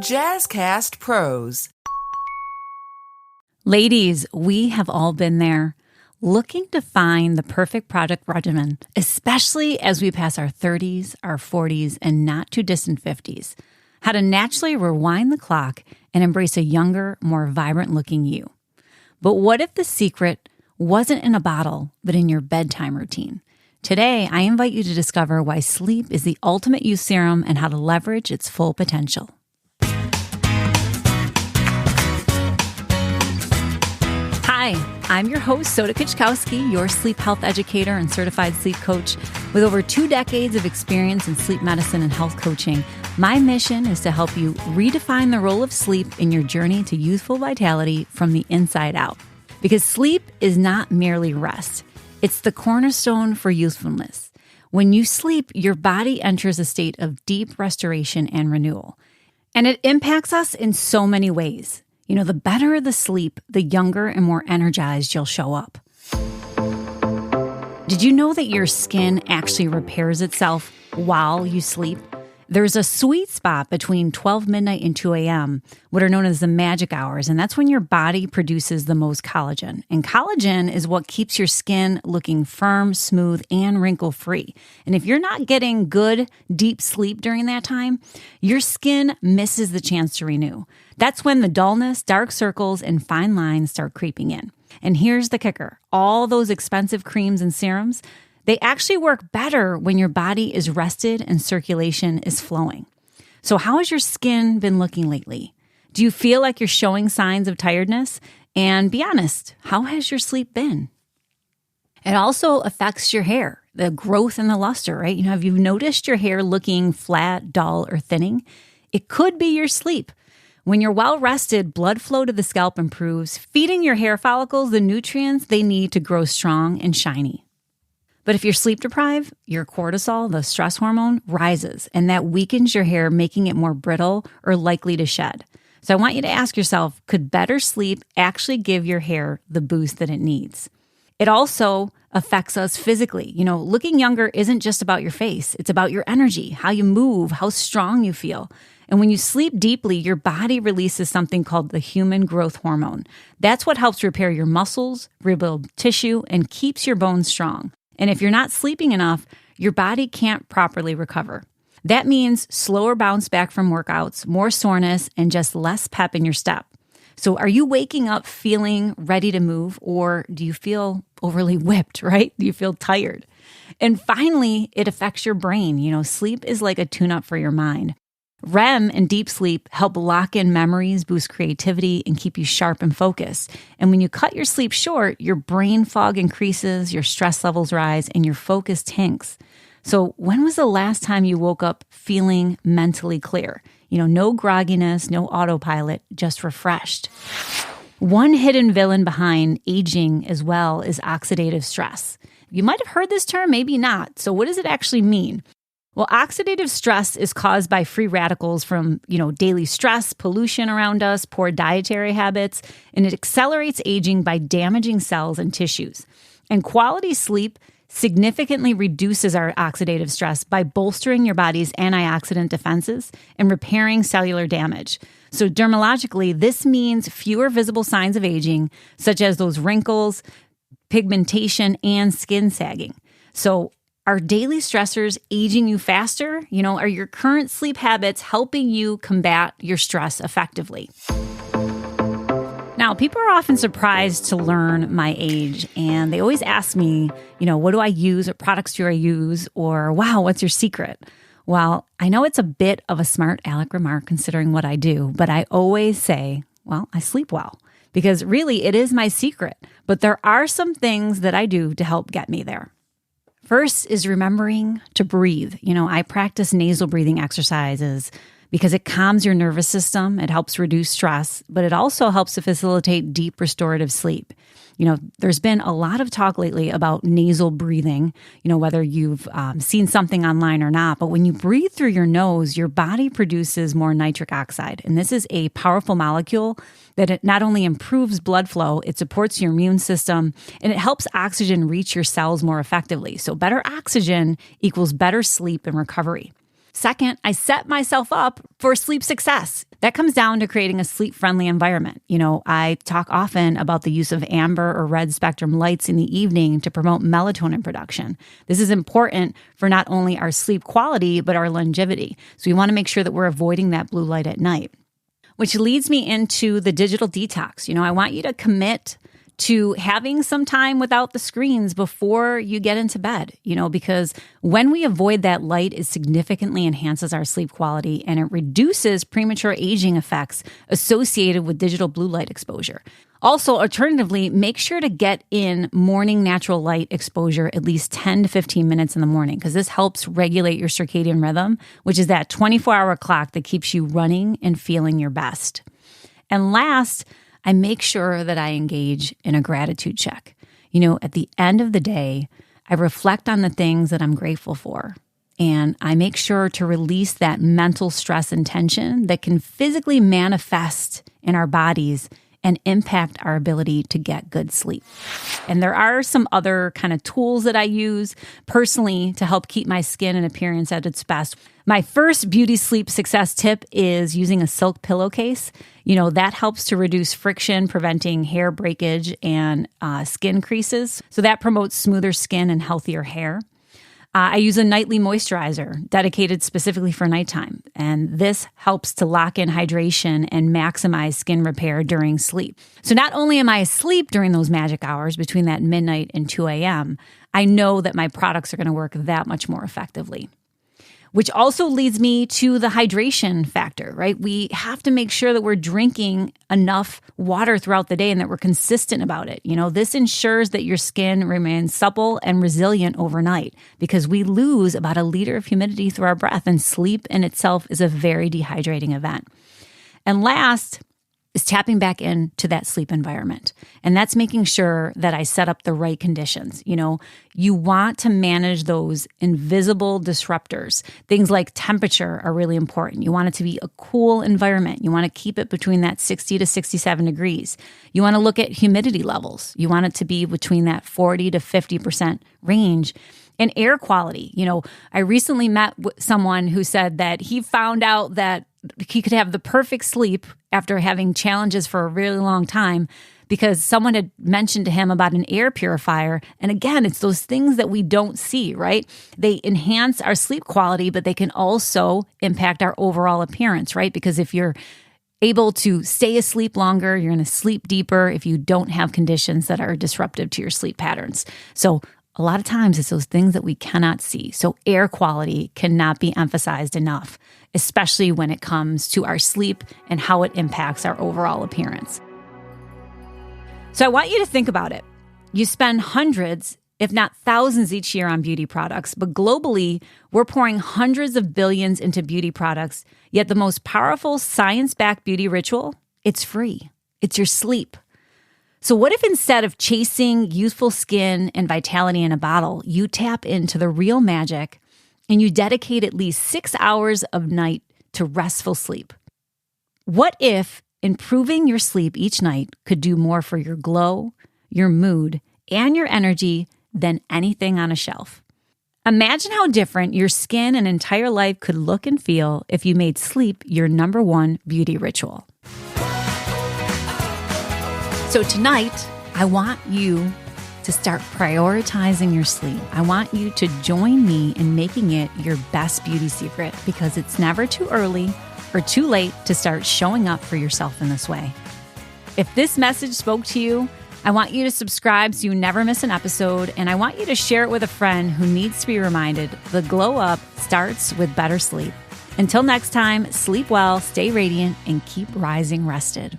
Jazzcast Pros. Ladies, we have all been there, looking to find the perfect product regimen, especially as we pass our 30s, our 40s, and not too distant 50s. How to naturally rewind the clock and embrace a younger, more vibrant-looking you. But what if the secret wasn't in a bottle, but in your bedtime routine? Today, I invite you to discover why sleep is the ultimate youth serum and how to leverage its full potential. Hi, I'm your host, Soda Kuczkowski, your sleep health educator and certified sleep coach. With over 2 decades of experience in sleep medicine and health coaching, my mission is to help you redefine the role of sleep in your journey to youthful vitality from the inside out. Because sleep is not merely rest. It's the cornerstone for youthfulness. When you sleep, your body enters a state of deep restoration and renewal. And it impacts us in so many ways. You know, the better the sleep, the younger and more energized you'll show up. Did you know that your skin actually repairs itself while you sleep? There's a sweet spot between 12 midnight and 2 a.m., what are known as the magic hours, and that's when your body produces the most collagen. And collagen is what keeps your skin looking firm, smooth, and wrinkle-free. And if you're not getting good, deep sleep during that time, your skin misses the chance to renew. That's when the dullness, dark circles, and fine lines start creeping in. And here's the kicker. All those expensive creams and serums, they actually work better when your body is rested and circulation is flowing. So how has your skin been looking lately? Do you feel like you're showing signs of tiredness? And be honest, how has your sleep been? It also affects your hair, the growth and the luster, right? Have you noticed your hair looking flat, dull, or thinning? It could be your sleep. When you're well rested, blood flow to the scalp improves, feeding your hair follicles the nutrients they need to grow strong and shiny. But if you're sleep deprived, your cortisol, the stress hormone, rises, and that weakens your hair, making it more brittle or likely to shed. So I want you to ask yourself, could better sleep actually give your hair the boost that it needs? It also affects us physically. Looking younger isn't just about your face. It's about your energy, how you move, how strong you feel. And when you sleep deeply, your body releases something called the human growth hormone. That's what helps repair your muscles, rebuild tissue, and keeps your bones strong. And if you're not sleeping enough, your body can't properly recover. That means slower bounce back from workouts, more soreness, and just less pep in your step. So are you waking up feeling ready to move, or do you feel overly whipped, right? Do you feel tired? And finally, it affects your brain. Sleep is like a tune-up for your mind. REM and deep sleep help lock in memories, boost creativity, and keep you sharp and focused. And when you cut your sleep short, your brain fog increases, your stress levels rise, and your focus tanks. So when was the last time you woke up feeling mentally clear? No grogginess, no autopilot, just refreshed. One hidden villain behind aging as well is oxidative stress. You might have heard this term, maybe not. So what does it actually mean? Well, oxidative stress is caused by free radicals from, daily stress, pollution around us, poor dietary habits, and it accelerates aging by damaging cells and tissues. And quality sleep significantly reduces our oxidative stress by bolstering your body's antioxidant defenses and repairing cellular damage. So dermatologically, this means fewer visible signs of aging, such as those wrinkles, pigmentation, and skin sagging. So are daily stressors aging you faster? Are your current sleep habits helping you combat your stress effectively? Now, people are often surprised to learn my age, and they always ask me, what do I use? What products do I use? Or, wow, what's your secret? Well, I know it's a bit of a smart aleck remark considering what I do, but I always say, well, I sleep well, because really it is my secret. But there are some things that I do to help get me there. First is remembering to breathe. I practice nasal breathing exercises because it calms your nervous system, it helps reduce stress, but it also helps to facilitate deep restorative sleep. There's been a lot of talk lately about nasal breathing, whether you've seen something online or not, but when you breathe through your nose, your body produces more nitric oxide. And this is a powerful molecule that it not only improves blood flow, it supports your immune system, and it helps oxygen reach your cells more effectively. So better oxygen equals better sleep and recovery. Second, I set myself up for sleep success. That comes down to creating a sleep-friendly environment. I talk often about the use of amber or red spectrum lights in the evening to promote melatonin production. This is important for not only our sleep quality, but our longevity. So we want to make sure that we're avoiding that blue light at night. Which leads me into the digital detox. I want you to commit to having some time without the screens before you get into bed, because when we avoid that light, it significantly enhances our sleep quality and it reduces premature aging effects associated with digital blue light exposure. Also, alternatively, make sure to get in morning natural light exposure at least 10 to 15 minutes in the morning, because this helps regulate your circadian rhythm, which is that 24-hour clock that keeps you running and feeling your best. And last, I make sure that I engage in a gratitude check. At the end of the day, I reflect on the things that I'm grateful for. And I make sure to release that mental stress and tension that can physically manifest in our bodies and impact our ability to get good sleep. And there are some other kind of tools that I use personally to help keep my skin and appearance at its best. My first beauty sleep success tip is using a silk pillowcase. That helps to reduce friction, preventing hair breakage and skin creases. So that promotes smoother skin and healthier hair. I use a nightly moisturizer dedicated specifically for nighttime, and this helps to lock in hydration and maximize skin repair during sleep. So not only am I asleep during those magic hours between that midnight and 2 a.m., I know that my products are going to work that much more effectively. Which also leads me to the hydration factor, right? We have to make sure that we're drinking enough water throughout the day and that we're consistent about it. This ensures that your skin remains supple and resilient overnight, because we lose about 1 liter of humidity through our breath, and sleep in itself is a very dehydrating event. And last is tapping back into that sleep environment. And that's making sure that I set up the right conditions. You want to manage those invisible disruptors. Things like temperature are really important. You want it to be a cool environment. You want to keep it between that 60 to 67 degrees. You want to look at humidity levels. You want it to be between that 40 to 50% range. And air quality. I recently met someone who said that he found out that he could have the perfect sleep after having challenges for a really long time because someone had mentioned to him about an air purifier. And again, it's those things that we don't see, right? They enhance our sleep quality, but they can also impact our overall appearance, right? Because if you're able to stay asleep longer, you're going to sleep deeper if you don't have conditions that are disruptive to your sleep patterns. So a lot of times it's those things that we cannot see. So air quality cannot be emphasized enough, especially when it comes to our sleep and how it impacts our overall appearance. So I want you to think about it. You spend hundreds, if not thousands each year on beauty products, but globally, we're pouring hundreds of billions into beauty products, yet the most powerful science-backed beauty ritual, it's free. It's your sleep. So what if instead of chasing youthful skin and vitality in a bottle, you tap into the real magic and you dedicate at least 6 hours of night to restful sleep? What if improving your sleep each night could do more for your glow, your mood, and your energy than anything on a shelf? Imagine how different your skin and entire life could look and feel if you made sleep your number one beauty ritual. So tonight, I want you to start prioritizing your sleep. I want you to join me in making it your best beauty secret, because it's never too early or too late to start showing up for yourself in this way. If this message spoke to you, I want you to subscribe so you never miss an episode, and I want you to share it with a friend who needs to be reminded the glow up starts with better sleep. Until next time, sleep well, stay radiant, and keep rising rested.